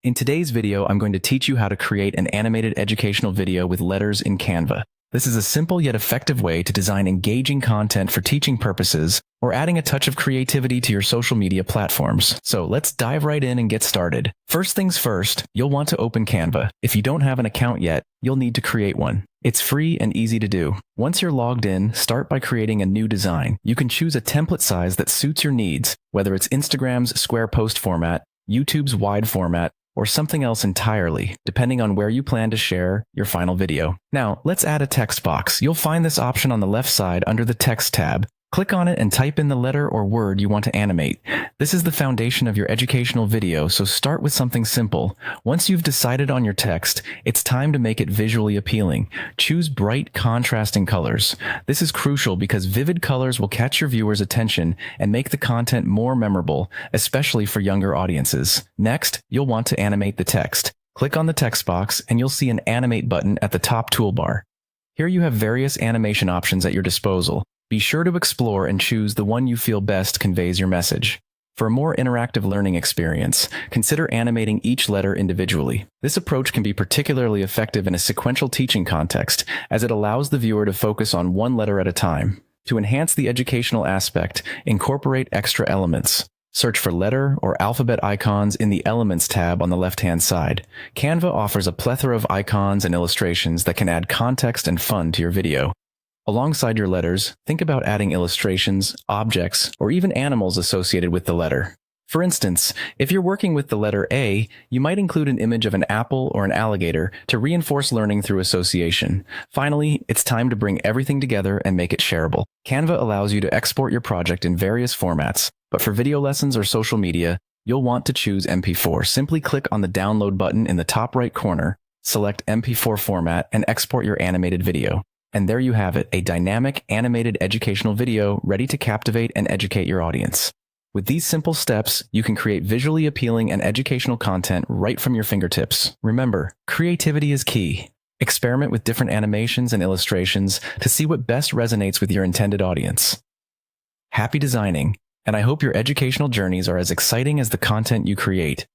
In today's video, I'm going to teach you how to create an animated educational video with letters in Canva. This is a simple yet effective way to design engaging content for teaching purposes or adding a touch of creativity to your social media platforms. So let's dive right in and get started. First things first, you'll want to open Canva. If you don't have an account yet, you'll need to create one. It's free and easy to do. Once you're logged in, start by creating a new design. You can choose a template size that suits your needs, whether it's Instagram's square post format, YouTube's wide format, or something else entirely, depending on where you plan to share your final video. Now, let's add a text box. You'll find this option on the left side under the Text tab. Click on it and type in the letter or word you want to animate. This is the foundation of your educational video, so start with something simple. Once you've decided on your text, it's time to make it visually appealing. Choose bright, contrasting colors. This is crucial because vivid colors will catch your viewers' attention and make the content more memorable, especially for younger audiences. Next, you'll want to animate the text. Click on the text box and you'll see an Animate button at the top toolbar. Here you have various animation options at your disposal. Be sure to explore and choose the one you feel best conveys your message. For a more interactive learning experience, consider animating each letter individually. This approach can be particularly effective in a sequential teaching context, as it allows the viewer to focus on one letter at a time. To enhance the educational aspect, incorporate extra elements. Search for letter or alphabet icons in the Elements tab on the left-hand side. Canva offers a plethora of icons and illustrations that can add context and fun to your video. Alongside your letters, think about adding illustrations, objects, or even animals associated with the letter. For instance, if you're working with the letter A, you might include an image of an apple or an alligator to reinforce learning through association. Finally, it's time to bring everything together and make it shareable. Canva allows you to export your project in various formats, but for video lessons or social media, you'll want to choose MP4. Simply click on the download button in the top right corner, select MP4 format, and export your animated video. And there you have it, a dynamic, animated educational video ready to captivate and educate your audience. With these simple steps, you can create visually appealing and educational content right from your fingertips. Remember, creativity is key. Experiment with different animations and illustrations to see what best resonates with your intended audience. Happy designing, and I hope your educational journeys are as exciting as the content you create.